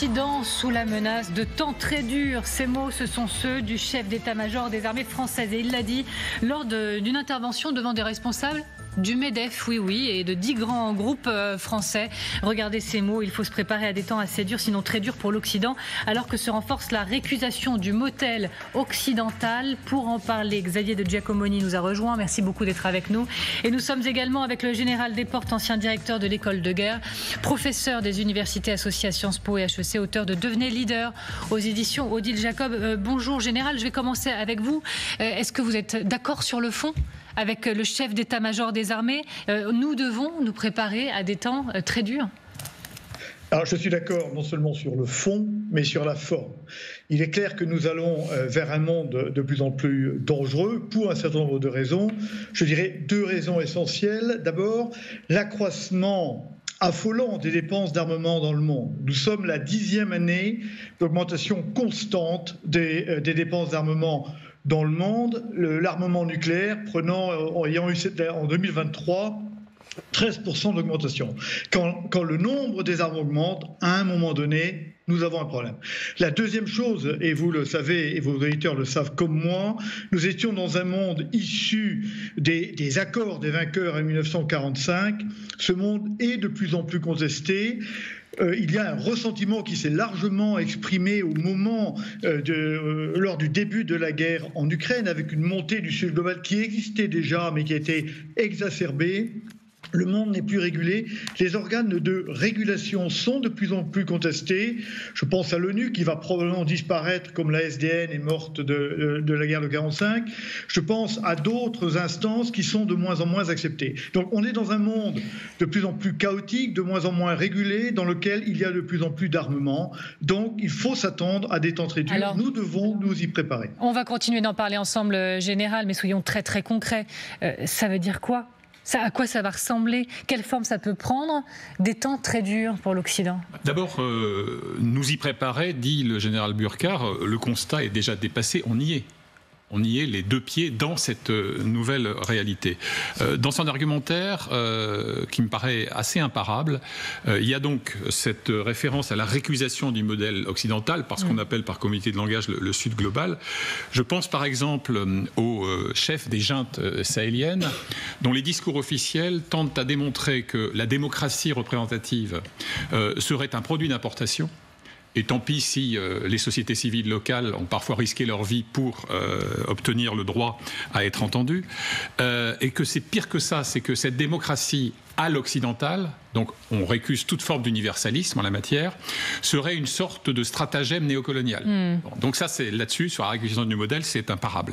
L'Occident sous la menace de temps très durs. Ces mots, ce sont ceux du chef d'état-major des armées françaises. Et il l'a dit lors d'une intervention devant des responsables du MEDEF, oui, et de 10 grands groupes français. Regardez ces mots, il faut se préparer à des temps assez durs, sinon très durs pour l'Occident, alors que se renforce la récusation du modèle occidental. Pour en parler, Xavier de Giacomoni nous a rejoint. Merci beaucoup d'être avec nous. Et nous sommes également avec le général Desportes, ancien directeur de l'école de guerre, professeur des universités associées à Sciences Po et HEC, auteur de Devenez leader aux éditions Odile Jacob. Bonjour général, je vais commencer avec vous. Est-ce que vous êtes d'accord sur le fond avec le chef d'état-major des armées? Nous devons nous préparer à des temps très durs. Alors je suis d'accord non seulement sur le fond, mais sur la forme. Il est clair que nous allons vers un monde de plus en plus dangereux pour un certain nombre de raisons. Je dirais 2 raisons essentielles. D'abord, l'accroissement affolant des dépenses d'armement dans le monde. Nous sommes la 10e année d'augmentation constante des dépenses d'armement dans le monde. L'armement nucléaire ayant eu en 2023 13% d'augmentation. Quand le nombre des armes augmente, à un moment donné, nous avons un problème. La deuxième chose, et vous le savez, et vos auditeurs le savent comme moi, nous étions dans un monde issu des accords des vainqueurs en 1945. Ce monde est de plus en plus contesté. Il y a un ressentiment qui s'est largement exprimé au moment lors du début de la guerre en Ukraine, avec une montée du Sud global qui existait déjà, mais qui a été exacerbée. Le monde n'est plus régulé. Les organes de régulation sont de plus en plus contestés. Je pense à l'ONU qui va probablement disparaître comme la SDN est morte de la guerre de 1945. Je pense à d'autres instances qui sont de moins en moins acceptées. Donc on est dans un monde de plus en plus chaotique, de moins en moins régulé, dans lequel il y a de plus en plus d'armement. Donc il faut s'attendre à des temps très durs. Alors, nous devons nous y préparer. On va continuer d'en parler ensemble, général, mais soyons très très concrets. Ça veut dire quoi ? À quoi ça va ressembler? Quelle forme ça peut prendre? Des temps très durs pour l'Occident. D'abord, nous y préparer, dit le général Burkhardt, le constat est déjà dépassé, on y est. On y est les 2 pieds dans cette nouvelle réalité. Dans son argumentaire, qui me paraît assez imparable, il y a donc cette référence à la récusation du modèle occidental, par ce qu'on appelle par communauté de langage le Sud global. Je pense par exemple au chef des juntes sahéliennes, dont les discours officiels tentent à démontrer que la démocratie représentative serait un produit d'importation. Et tant pis si les sociétés civiles locales ont parfois risqué leur vie pour obtenir le droit à être entendues. Et que c'est pire que ça, c'est que cette démocratie à l'occidental, donc on récuse toute forme d'universalisme en la matière, serait une sorte de stratagème néocolonial. Bon, donc ça, c'est là-dessus, sur la récusation du modèle, c'est imparable.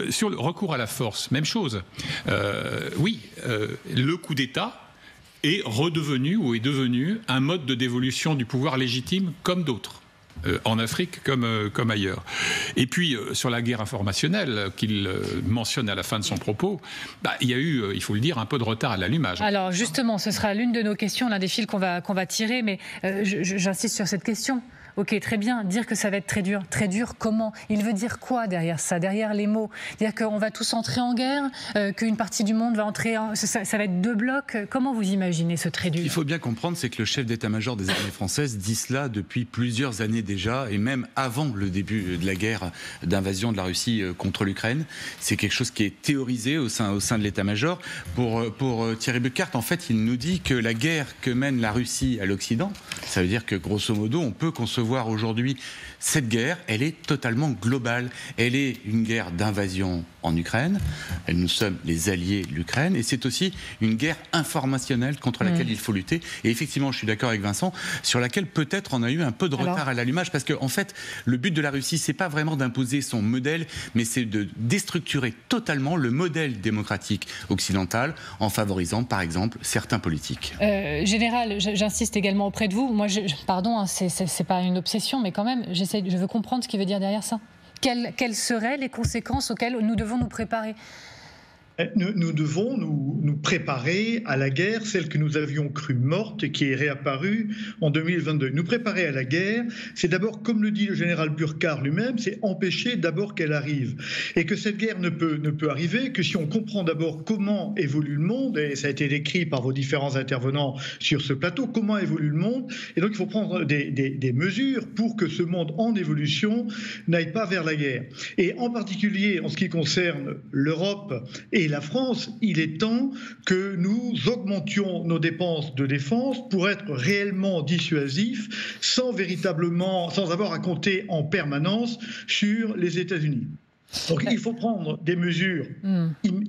Sur le recours à la force, même chose. Le coup d'État est redevenu ou est devenu un mode de dévolution du pouvoir légitime comme d'autres, en Afrique comme ailleurs. Et puis, sur la guerre informationnelle qu'il mentionne à la fin de son propos, il y a eu, il faut le dire, un peu de retard à l'allumage. Alors justement, ce sera l'une de nos questions, l'un des fils qu'on va tirer, mais j'insiste sur cette question. Ok, très bien, dire que ça va être très dur. Très dur, comment? Il veut dire quoi derrière ça, derrière les mots? Dire qu'on va tous entrer en guerre, qu'une partie du monde va entrer ça va être 2 blocs. Comment vous imaginez ce très dur? Il faut bien comprendre, c'est que le chef d'état-major des armées françaises dit cela depuis plusieurs années déjà, et même avant le début de la guerre d'invasion de la Russie contre l'Ukraine. C'est quelque chose qui est théorisé au sein de l'état-major. Pour Thierry Burkhardt, en fait, il nous dit que la guerre que mène la Russie à l'Occident, ça veut dire que grosso modo, on peut concevoir aujourd'hui cette guerre, elle est totalement globale. Elle est une guerre d'invasion en Ukraine. Nous sommes les alliés de l'Ukraine. Et c'est aussi une guerre informationnelle contre laquelle il faut lutter. Et effectivement, je suis d'accord avec Vincent, sur laquelle peut-être on a eu un peu de retard à l'allumage. Parce qu'en fait, le but de la Russie, c'est pas vraiment d'imposer son modèle, mais c'est de déstructurer totalement le modèle démocratique occidental en favorisant, par exemple, certains politiques. Général, j'insiste également auprès de vous. Moi, pardon, c'est pas une obsession, mais quand même, je veux comprendre ce qu'il veut dire derrière ça. Quelles seraient les conséquences auxquelles nous devons nous préparer? Nous devons nous préparer à la guerre, celle que nous avions crue morte et qui est réapparue en 2022. Nous préparer à la guerre, c'est d'abord, comme le dit le général Burkhardt lui-même, c'est empêcher d'abord qu'elle arrive. Et que cette guerre ne peut arriver que si on comprend d'abord comment évolue le monde, et ça a été décrit par vos différents intervenants sur ce plateau, comment évolue le monde. Et donc il faut prendre des mesures pour que ce monde en évolution n'aille pas vers la guerre. Et en particulier en ce qui concerne l'Europe et la France, il est temps que nous augmentions nos dépenses de défense pour être réellement dissuasifs, sans avoir à compter en permanence sur les États-Unis. Donc il faut prendre des mesures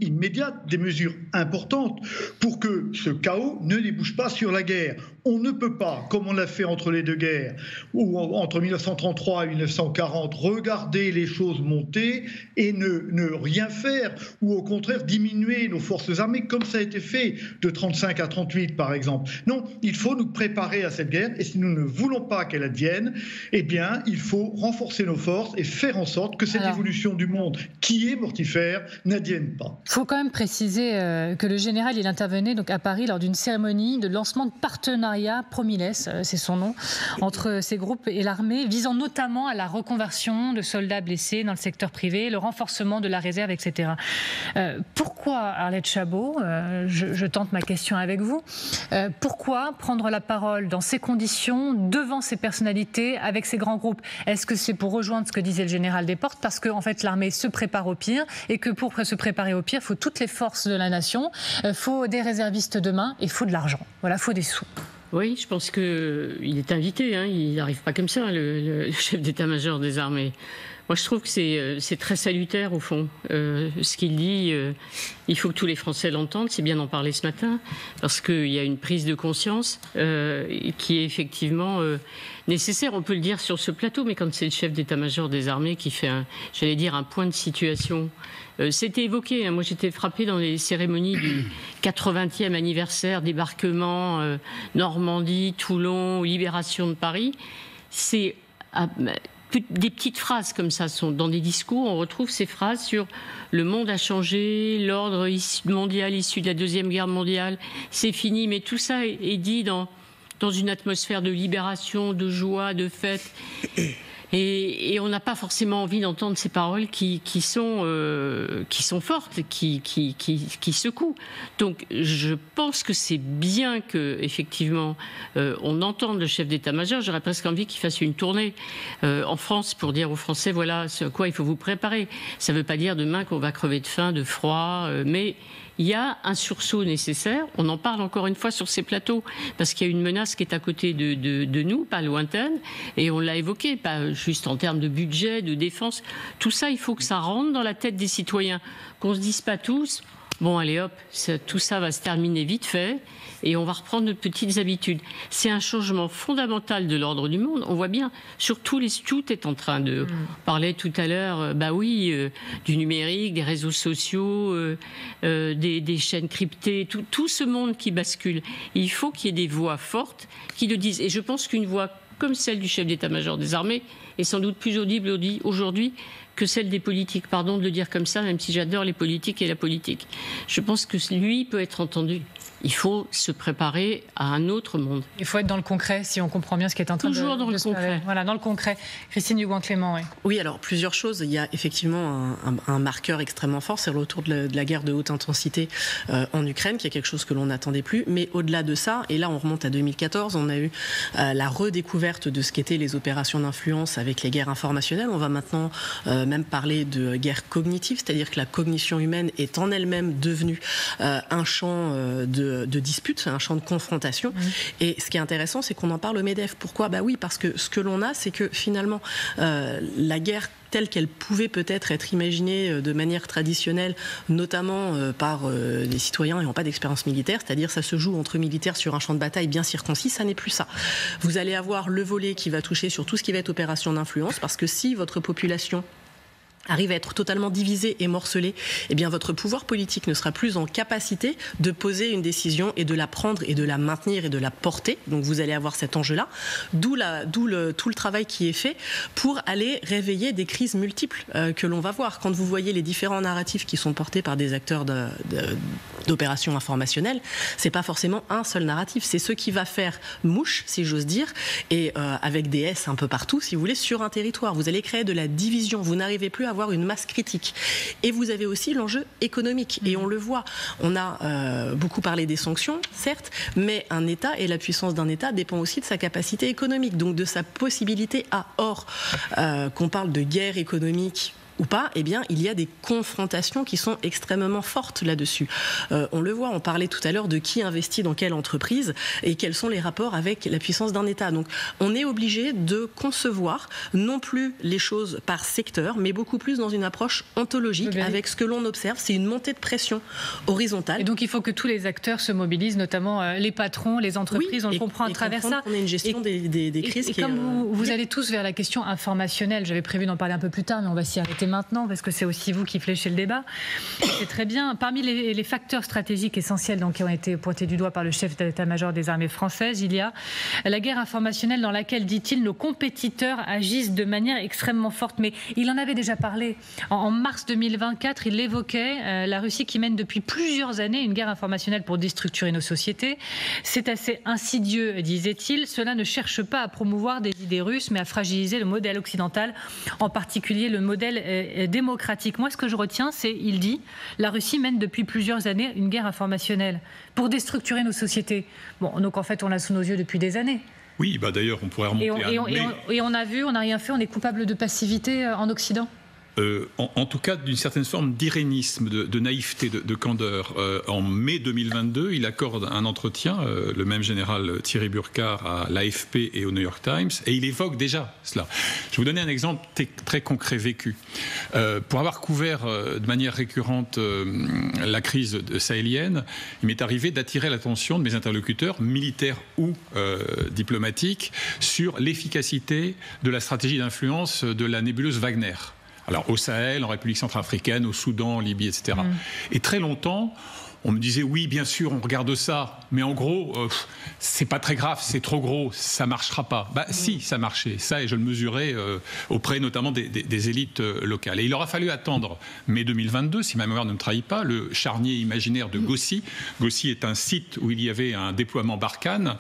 immédiates, des mesures importantes pour que ce chaos ne débouche pas sur la guerre. On ne peut pas, comme on l'a fait entre les deux guerres, ou entre 1933 et 1940, regarder les choses monter et ne rien faire, ou au contraire diminuer nos forces armées, comme ça a été fait de 1935 à 1938 par exemple. Non, il faut nous préparer à cette guerre, et si nous ne voulons pas qu'elle advienne, eh bien il faut renforcer nos forces et faire en sorte que cette évolution du monde, qui est mortifère, n'advienne pas. Il faut quand même préciser que le général, il intervenait donc à Paris lors d'une cérémonie de lancement de partenariat Promiles, c'est son nom, entre ces groupes et l'armée, visant notamment à la reconversion de soldats blessés dans le secteur privé, le renforcement de la réserve, etc. Pourquoi, Arlette Chabot, je tente ma question avec vous, pourquoi prendre la parole dans ces conditions, devant ces personnalités, avec ces grands groupes? Est-ce que c'est pour rejoindre ce que disait le général Desportes, parce qu'en fait l'armée se prépare au pire, et que pour se préparer au pire, il faut toutes les forces de la nation, il faut des réservistes demain, et il faut de l'argent, voilà, il faut des sous. Oui, je pense qu'il est invité, hein, il n'arrive pas comme ça, le chef d'état-major des armées. Moi, je trouve que c'est très salutaire, au fond. Ce qu'il dit, il faut que tous les Français l'entendent, c'est bien d'en parler ce matin, parce qu'il y a une prise de conscience qui est effectivement nécessaire. On peut le dire sur ce plateau, mais quand c'est le chef d'état-major des armées qui fait, un point de situation, c'était évoqué. Moi, j'étais frappée dans les cérémonies du 80e anniversaire, débarquement, Normandie, Toulon, libération de Paris. C'est des petites phrases comme ça sont dans des discours. On retrouve ces phrases sur le monde a changé, l'ordre mondial issu de la Deuxième Guerre mondiale, c'est fini. Mais tout ça est dit dans une atmosphère de libération, de joie, de fête. Et on n'a pas forcément envie d'entendre ces paroles qui sont fortes, qui secouent. Donc je pense que c'est bien que effectivement on entende le chef d'état-major. J'aurais presque envie qu'il fasse une tournée en France pour dire aux Français voilà ce à quoi il faut vous préparer. Ça ne veut pas dire demain qu'on va crever de faim, de froid, mais il y a un sursaut nécessaire. On en parle encore une fois sur ces plateaux parce qu'il y a une menace qui est à côté de nous, pas lointaine, et on l'a évoqué, pas juste en termes de budget, de défense. Tout ça, il faut que ça rentre dans la tête des citoyens, qu'on se dise pas tous. Bon, allez hop, tout ça va se terminer vite fait et on va reprendre nos petites habitudes. C'est un changement fondamental de l'ordre du monde. On voit bien, surtout tout est en train de... On parlait tout à l'heure, du numérique, des réseaux sociaux, des chaînes cryptées, tout ce monde qui bascule. Et il faut qu'il y ait des voix fortes qui le disent. Et je pense qu'une voix comme celle du chef d'état-major des armées est sans doute plus audible aujourd'hui que celle des politiques. Pardon de le dire comme ça, même si j'adore les politiques et la politique. Je pense que lui peut être entendu. Il faut se préparer à un autre monde. Il faut être dans le concret, si on comprend bien ce qui est en train Toujours dans le concret. Voilà, dans le concret. Christine Dugouin-Clément, oui. Oui, alors plusieurs choses. Il y a effectivement un marqueur extrêmement fort, c'est le retour de la guerre de haute intensité en Ukraine, qui est quelque chose que l'on n'attendait plus. Mais au-delà de ça, et là on remonte à 2014, on a eu la redécouverte de ce qu'étaient les opérations d'influence avec les guerres informationnelles. On va maintenant même parler de guerre cognitive, c'est-à-dire que la cognition humaine est en elle-même devenue un champ de dispute, un champ de confrontation. Et ce qui est intéressant, c'est qu'on en parle au MEDEF. Pourquoi ? Oui, parce que ce que l'on a, c'est que finalement, la guerre telle qu'elle pouvait peut-être être imaginée de manière traditionnelle, notamment par des citoyens n'ayant pas d'expérience militaire, c'est-à-dire ça se joue entre militaires sur un champ de bataille bien circoncis, ça n'est plus ça. Vous allez avoir le volet qui va toucher sur tout ce qui va être opération d'influence, parce que si votre population arrive à être totalement divisé et morcelé, eh bien votre pouvoir politique ne sera plus en capacité de poser une décision et de la prendre et de la maintenir et de la porter. Donc vous allez avoir cet enjeu-là, d'où tout le travail qui est fait pour aller réveiller des crises multiples que l'on va voir. Quand vous voyez les différents narratifs qui sont portés par des acteurs d'opérations informationnelles, c'est pas forcément un seul narratif, c'est ce qui va faire mouche, si j'ose dire, et avec des S un peu partout, si vous voulez, sur un territoire. Vous allez créer de la division, vous n'arrivez plus à avoir une masse critique. Et vous avez aussi l'enjeu économique. Et on le voit. On a beaucoup parlé des sanctions, certes, mais un État et la puissance d'un État dépend aussi de sa capacité économique, donc de sa possibilité à. Or, qu'on parle de guerre économique ou pas, eh bien, il y a des confrontations qui sont extrêmement fortes là-dessus. On le voit, on parlait tout à l'heure de qui investit dans quelle entreprise et quels sont les rapports avec la puissance d'un État. Donc, on est obligé de concevoir non plus les choses par secteur, mais beaucoup plus dans une approche ontologique. Avec ce que l'on observe, c'est une montée de pression horizontale. Et donc, il faut que tous les acteurs se mobilisent, notamment les patrons, les entreprises, on le comprend à travers ça. On a une gestion des crises qui est... Comme vous allez tous vers la question informationnelle, j'avais prévu d'en parler un peu plus tard, mais on va s'y arrêter maintenant, parce que c'est aussi vous qui fléchez le débat. C'est très bien. Parmi les facteurs stratégiques essentiels donc, qui ont été pointés du doigt par le chef d'état-major des armées françaises, il y a la guerre informationnelle dans laquelle, dit-il, nos compétiteurs agissent de manière extrêmement forte. Mais il en avait déjà parlé. En mars 2024, il évoquait la Russie qui mène depuis plusieurs années une guerre informationnelle pour déstructurer nos sociétés. C'est assez insidieux, disait-il. Cela ne cherche pas à promouvoir des idées russes, mais à fragiliser le modèle occidental, en particulier le modèle démocratique. Moi, ce que je retiens, c'est, il dit, la Russie mène depuis plusieurs années une guerre informationnelle pour déstructurer nos sociétés. Bon, donc en fait, on l'a sous nos yeux depuis des années. Oui, bah d'ailleurs, on pourrait remonter et on a vu, on n'a rien fait, on est coupable de passivité en Occident. En tout cas, d'une certaine forme d'irénisme, de naïveté, de candeur. En mai 2022, il accorde un entretien, le même général Thierry Burkhardt, à l'AFP et au New York Times, et il évoque déjà cela. Je vais vous donner un exemple très concret vécu. Pour avoir couvert de manière récurrente la crise sahélienne, il m'est arrivé d'attirer l'attention de mes interlocuteurs, militaires ou diplomatiques, sur l'efficacité de la stratégie d'influence de la nébuleuse Wagner. Alors au Sahel, en République centrafricaine, au Soudan, en Libye, etc. Et très longtemps, on me disait oui, bien sûr, on regarde ça, mais en gros, c'est pas très grave, c'est trop gros, ça marchera pas. Bah si, ça marchait, ça, et je le mesurais auprès notamment des élites locales. Et il aura fallu attendre mai 2022, si ma mémoire ne me trahit pas, le charnier imaginaire de Gossi. Gossi est un site où il y avait un déploiement Barkhane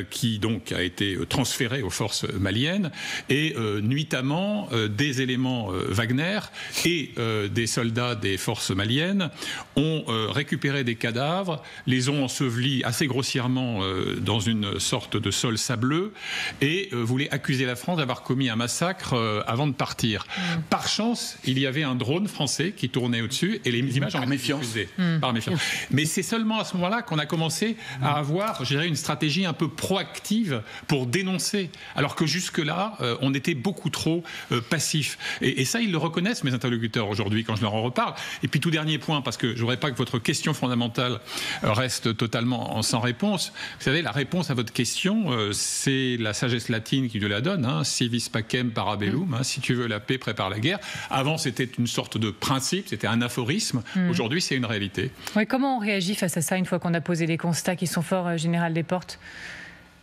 qui donc a été transféré aux forces maliennes, et nuitamment des éléments Wagner et des soldats des forces maliennes ont récupéré des cadavres, les ont ensevelis assez grossièrement dans une sorte de sol sableux et voulaient accuser la France d'avoir commis un massacre avant de partir. Par chance, il y avait un drone français qui tournait au-dessus et les images en diffusées. Par méfiance. Mais c'est seulement à ce moment-là qu'on a commencé à avoir, je dirais, une stratégie un peu proactive pour dénoncer, alors que jusque-là, on était beaucoup trop passif. Et ça, ils le reconnaissent, mes interlocuteurs, aujourd'hui, quand je leur en reparle. Et puis, tout dernier point, parce que je ne voudrais pas que votre question fondamentale reste totalement sans réponse. Vous savez, la réponse à votre question, c'est la sagesse latine qui nous la donne, hein, si vis pacem para bellum, hein, si tu veux la paix, prépare la guerre. Avant, c'était une sorte de principe, c'était un aphorisme. Aujourd'hui, c'est une réalité. Oui, comment on réagit face à ça une fois qu'on a posé des constats qui sont forts, Général Desportes ?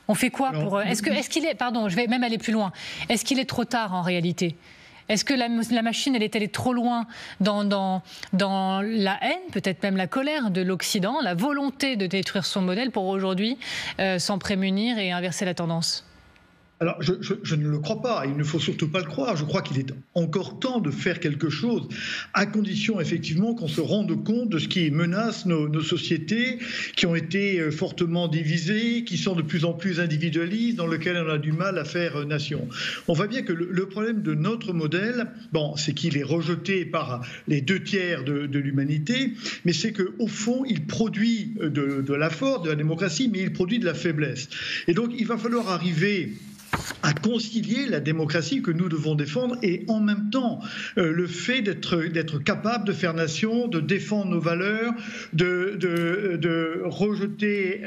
On fait quoi pour... Est-ce qu'il est... Pardon, je vais même aller plus loin. Est-ce qu'il est trop tard en réalité ? Est-ce que la machine, elle est allée trop loin dans la haine, peut-être même la colère de l'Occident, la volonté de détruire son modèle pour aujourd'hui s'en prémunir et inverser la tendance ? Alors, je ne le crois pas, il ne faut surtout pas le croire. Je crois qu'il est encore temps de faire quelque chose, à condition effectivement qu'on se rende compte de ce qui menace nos sociétés, qui ont été fortement divisées, qui sont de plus en plus individualistes, dans lesquelles on a du mal à faire nation. On voit bien que le problème de notre modèle, bon, c'est qu'il est rejeté par les 2/3 de l'humanité, mais c'est qu'au fond, il produit de la force, de la démocratie, mais il produit de la faiblesse. Et donc, il va falloir arriver à concilier la démocratie que nous devons défendre et en même temps le fait d'être capable de faire nation, de défendre nos valeurs, de rejeter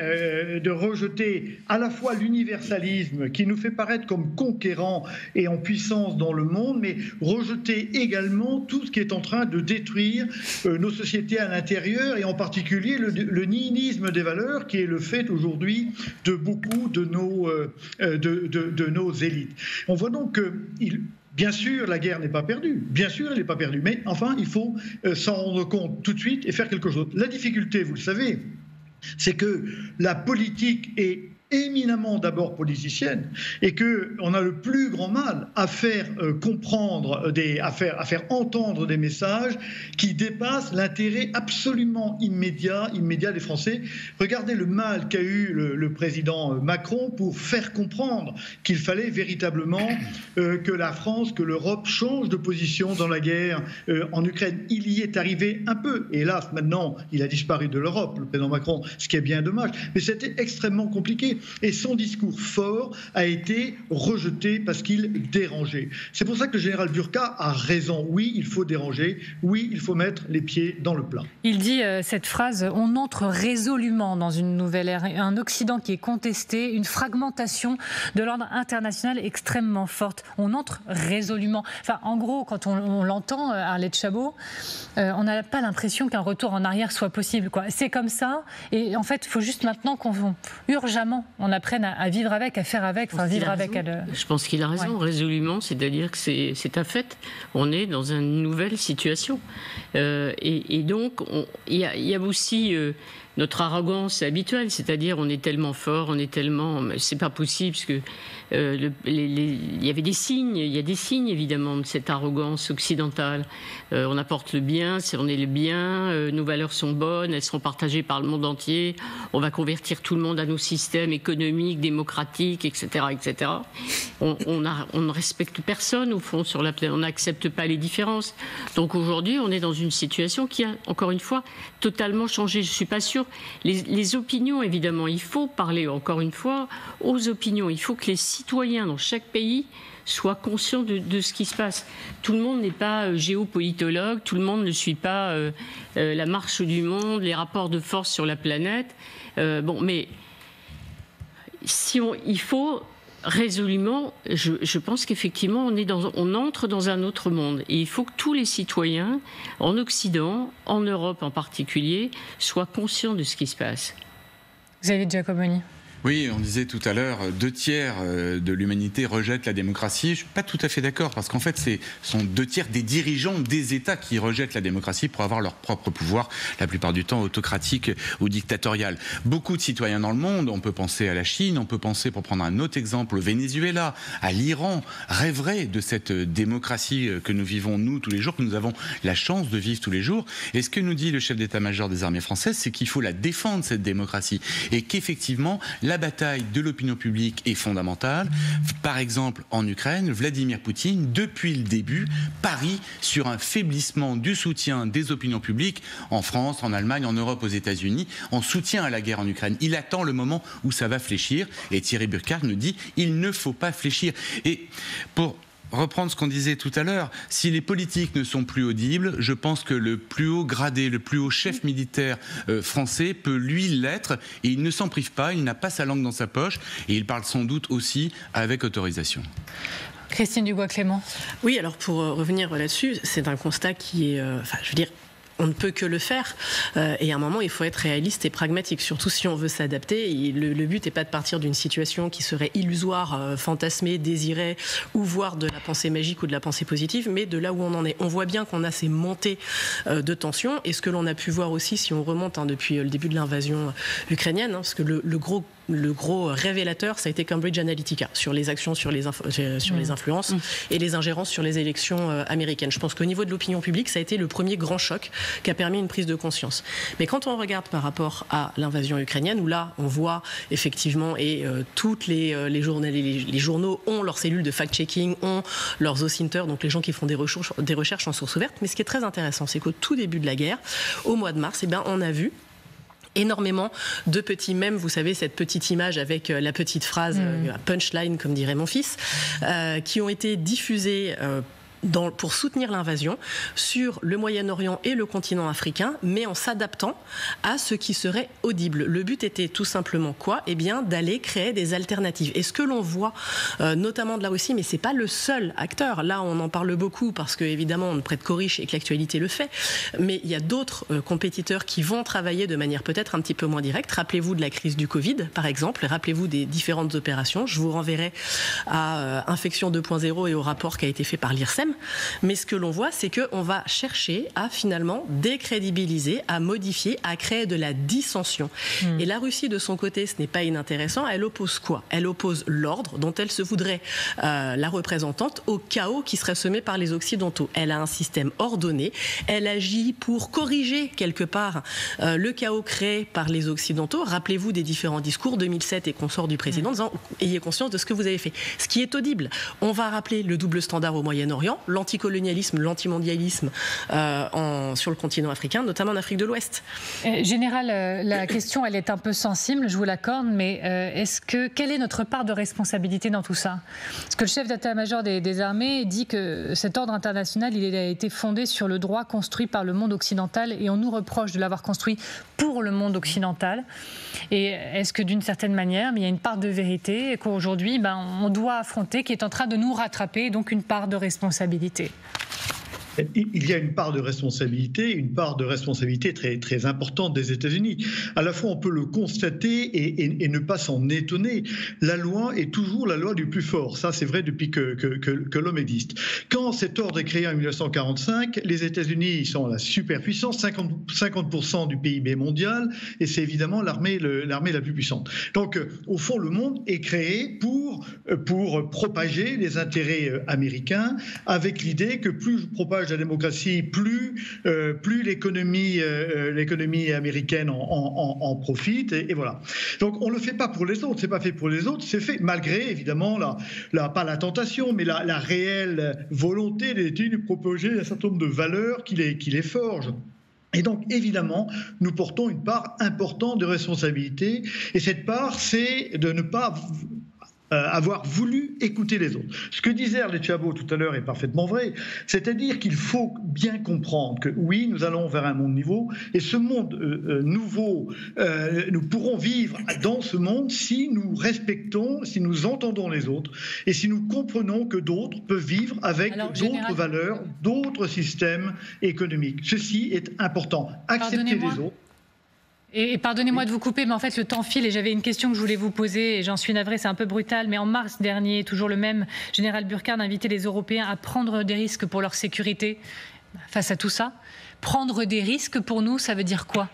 à la fois l'universalisme qui nous fait paraître comme conquérant et en puissance dans le monde, mais rejeter également tout ce qui est en train de détruire nos sociétés à l'intérieur et en particulier le nihilisme des valeurs qui est le fait aujourd'hui de beaucoup de nos élites. On voit donc que bien sûr, la guerre n'est pas perdue. Bien sûr, elle n'est pas perdue. Mais enfin, il faut s'en rendre compte tout de suite et faire quelque chose. La difficulté, vous le savez, c'est que la politique est éminemment d'abord politicienne et qu'on a le plus grand mal à faire comprendre, à faire entendre des messages qui dépassent l'intérêt absolument immédiat des Français. Regardez le mal qu'a eu le président Macron pour faire comprendre qu'il fallait véritablement que la France, que l'Europe change de position dans la guerre en Ukraine. Il y est arrivé un peu. Hélas, maintenant, il a disparu de l'Europe, le président Macron, ce qui est bien dommage. Mais c'était extrêmement compliqué. Et son discours fort a été rejeté parce qu'il dérangeait. C'est pour ça que le général Burqa a raison. Oui, il faut déranger. Oui, il faut mettre les pieds dans le plat. Il dit cette phrase, on entre résolument dans une nouvelle ère. Un Occident qui est contesté, une fragmentation de l'ordre international extrêmement forte. On entre résolument. Enfin, en gros, quand on l'entend, Arlette Chabot, on n'a pas l'impression qu'un retour en arrière soit possible, quoi. C'est comme ça. Et en fait, il faut juste maintenant urgemment, on apprenne à vivre avec, à faire avec, enfin vivre avec. Je pense qu'il a raison, ouais. Résolument, c'est-à-dire que c'est un fait. On est dans une nouvelle situation. Et donc, il y a aussi notre arrogance habituelle, c'est-à-dire on est tellement fort, on est tellement... C'est pas possible, parce que il y avait des signes, il y a des signes évidemment de cette arrogance occidentale. On apporte le bien, on est le bien, nos valeurs sont bonnes, elles seront partagées par le monde entier, on va convertir tout le monde à nos systèmes économiques, démocratiques, etc. etc. On ne respecte personne au fond sur la planète, on n'accepte pas les différences. Donc aujourd'hui, on est dans une situation qui a, encore une fois, totalement changé. Je ne suis pas sûre. Les opinions, évidemment, il faut parler, encore une fois, aux opinions. Il faut que les citoyens dans chaque pays soient conscients de ce qui se passe. Tout le monde n'est pas géopolitologue, tout le monde ne suit pas la marche du monde, les rapports de force sur la planète. Mais il faut résolument, je pense qu'effectivement, on entre dans un autre monde. Et il faut que tous les citoyens, en Occident, en Europe en particulier, soient conscients de ce qui se passe. Xavier Giacomoni. Oui, on disait tout à l'heure, 2/3 de l'humanité rejettent la démocratie. Je ne suis pas tout à fait d'accord, parce qu'en fait, ce sont 2/3 des dirigeants des États qui rejettent la démocratie pour avoir leur propre pouvoir, la plupart du temps autocratique ou dictatorial. Beaucoup de citoyens dans le monde, on peut penser à la Chine, on peut penser, pour prendre un autre exemple, au Venezuela, à l'Iran, rêveraient de cette démocratie que nous vivons, nous, tous les jours, que nous avons la chance de vivre tous les jours. Et ce que nous dit le chef d'état-major des armées françaises, c'est qu'il faut la défendre, cette démocratie, et qu'effectivement, la bataille de l'opinion publique est fondamentale. Par exemple, en Ukraine, Vladimir Poutine, depuis le début, parie sur un faiblissement du soutien des opinions publiques en France, en Allemagne, en Europe, aux États-Unis, en soutien à la guerre en Ukraine. Il attend le moment où ça va fléchir. Et Thierry Burkhardt nous dit il ne faut pas fléchir. Et pour reprendre ce qu'on disait tout à l'heure, si les politiques ne sont plus audibles, je pense que le plus haut gradé, le plus haut chef militaire français peut lui l'être, et il ne s'en prive pas, il n'a pas sa langue dans sa poche, et il parle sans doute aussi avec autorisation. Christine Dubois-Clément. Oui, alors pour revenir là-dessus, c'est un constat qui est, on ne peut que le faire. Et à un moment, il faut être réaliste et pragmatique, surtout si on veut s'adapter. Le but n'est pas de partir d'une situation qui serait illusoire, fantasmée, désirée, ou voire de la pensée magique ou de la pensée positive, mais de là où on en est. On voit bien qu'on a ces montées de tension. Et ce que l'on a pu voir aussi, si on remonte depuis le début de l'invasion ukrainienne, parce que le gros révélateur, ça a été Cambridge Analytica, sur les actions, sur les influences et les ingérences sur les élections américaines. Je pense qu'au niveau de l'opinion publique, ça a été le premier grand choc qui a permis une prise de conscience. Mais quand on regarde par rapport à l'invasion ukrainienne, où là, on voit effectivement, et toutes les journaux ont leurs cellules de fact-checking, ont leurs OSINTER, donc les gens qui font des recherches en source ouverte. Mais ce qui est très intéressant, c'est qu'au tout début de la guerre, au mois de mars, on a vu énormément de petits mèmes, vous savez, cette petite image avec la petite phrase, punchline, comme dirait mon fils, qui ont été diffusés pour soutenir l'invasion sur le Moyen-Orient et le continent africain, mais en s'adaptant à ce qui serait audible. Le but était tout simplement quoi ? Eh bien, d'aller créer des alternatives. Et ce que l'on voit, notamment de la Russie, mais c'est pas le seul acteur. Là, on en parle beaucoup parce que, évidemment, on ne prête qu'aux riches et que l'actualité le fait. Mais il y a d'autres compétiteurs qui vont travailler de manière peut-être un petit peu moins directe. Rappelez-vous de la crise du Covid, par exemple. Rappelez-vous des différentes opérations. Je vous renverrai à Infection 2.0 et au rapport qui a été fait par l'IRSEM. Mais ce que l'on voit, c'est qu'on va chercher à finalement décrédibiliser, à modifier, à créer de la dissension. Et la Russie, de son côté, ce n'est pas inintéressant. Elle oppose quoi ? Elle oppose l'ordre dont elle se voudrait la représentante au chaos qui serait semé par les Occidentaux. Elle a un système ordonné. Elle agit pour corriger quelque part le chaos créé par les Occidentaux. Rappelez-vous des différents discours 2007 et consorts du président disant « Ayez conscience de ce que vous avez fait ». Ce qui est audible. On va rappeler le double standard au Moyen-Orient, l'anticolonialisme, l'antimondialisme sur le continent africain, notamment en Afrique de l'Ouest. Général, la question, elle est un peu sensible, je vous l'accorde, mais quelle est notre part de responsabilité dans tout ça ? Parce que le chef d'état-major des armées dit que cet ordre international, il a été fondé sur le droit construit par le monde occidental et on nous reproche de l'avoir construit pour le monde occidental. Et est-ce que d'une certaine manière, il y a une part de vérité et qu'aujourd'hui, on doit affronter, qui est en train de nous rattraper, donc une part de responsabilité ? Il y a une part de responsabilité très, très importante des États-Unis. À la fois, on peut le constater et ne pas s'en étonner. La loi est toujours la loi du plus fort. Ça, c'est vrai depuis que l'homme existe. Quand cet ordre est créé en 1945, les États-Unis sont la superpuissance, 50% du PIB mondial, et c'est évidemment l'armée la plus puissante. Donc, au fond, le monde est créé pour propager les intérêts américains, avec l'idée que plus je propage la démocratie, plus l'économie américaine en profite, et voilà. Donc on ne le fait pas pour les autres, c'est pas fait pour les autres, c'est fait malgré évidemment pas la tentation, mais la réelle volonté des États-Unis de proposer un certain nombre de valeurs qui les forgent. Et donc, évidemment, nous portons une part importante de responsabilité, et cette part, c'est de ne pas avoir voulu écouter les autres. Ce que disait Arlet Chabot tout à l'heure est parfaitement vrai, c'est-à-dire qu'il faut bien comprendre que oui, nous allons vers un monde nouveau, et ce monde nouveau, nous pourrons vivre dans ce monde si nous respectons, si nous entendons les autres, et si nous comprenons que d'autres peuvent vivre avec d'autres valeurs, d'autres systèmes économiques. Ceci est important. Accepter les autres. Et pardonnez-moi de vous couper, mais en fait le temps file et j'avais une question que je voulais vous poser et j'en suis navrée, c'est un peu brutal, mais en mars dernier, toujours le même général Burkhardt invitait les Européens à prendre des risques pour leur sécurité. Face à tout ça, prendre des risques pour nous, ça veut dire quoi ?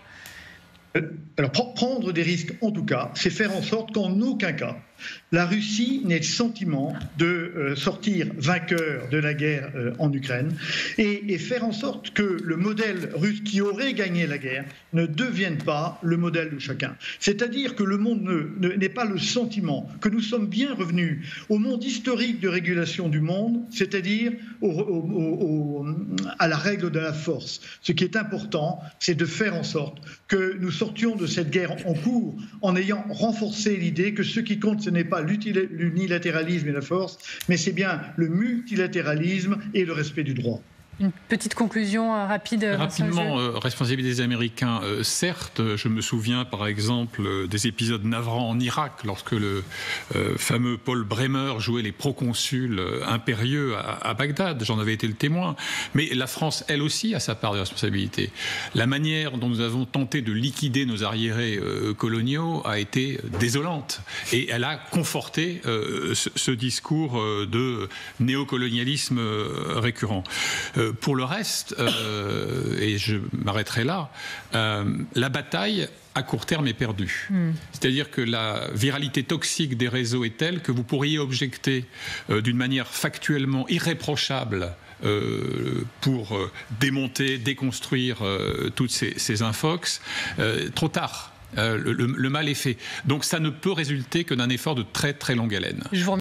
Alors prendre des risques, en tout cas, c'est faire en sorte qu'en aucun cas, la Russie n'ait le sentiment de sortir vainqueur de la guerre en Ukraine et faire en sorte que le modèle russe qui aurait gagné la guerre ne devienne pas le modèle de chacun. C'est-à-dire que le monde n'ait pas le sentiment que nous sommes bien revenus au monde historique de régulation du monde, c'est-à-dire à la règle de la force. Ce qui est important, c'est de faire en sorte que nous sortions de cette guerre en cours en ayant renforcé l'idée que ce qui compte, ce n'est pas l'unilatéralisme et la force, mais c'est bien le multilatéralisme et le respect du droit. Une petite conclusion rapide. Rapidement, responsabilité des Américains, certes, je me souviens par exemple des épisodes navrants en Irak, lorsque le fameux Paul Bremer jouait les proconsuls impérieux à Bagdad, j'en avais été le témoin. Mais la France, elle aussi, a sa part de responsabilité. La manière dont nous avons tenté de liquider nos arriérés coloniaux a été désolante. Et elle a conforté ce discours de néocolonialisme récurrent. Pour le reste, et je m'arrêterai là, la bataille à court terme est perdue. C'est-à-dire que la viralité toxique des réseaux est telle que vous pourriez objecter d'une manière factuellement irréprochable pour démonter, déconstruire toutes ces infox, trop tard. Le mal est fait. Donc ça ne peut résulter que d'un effort de très très longue haleine.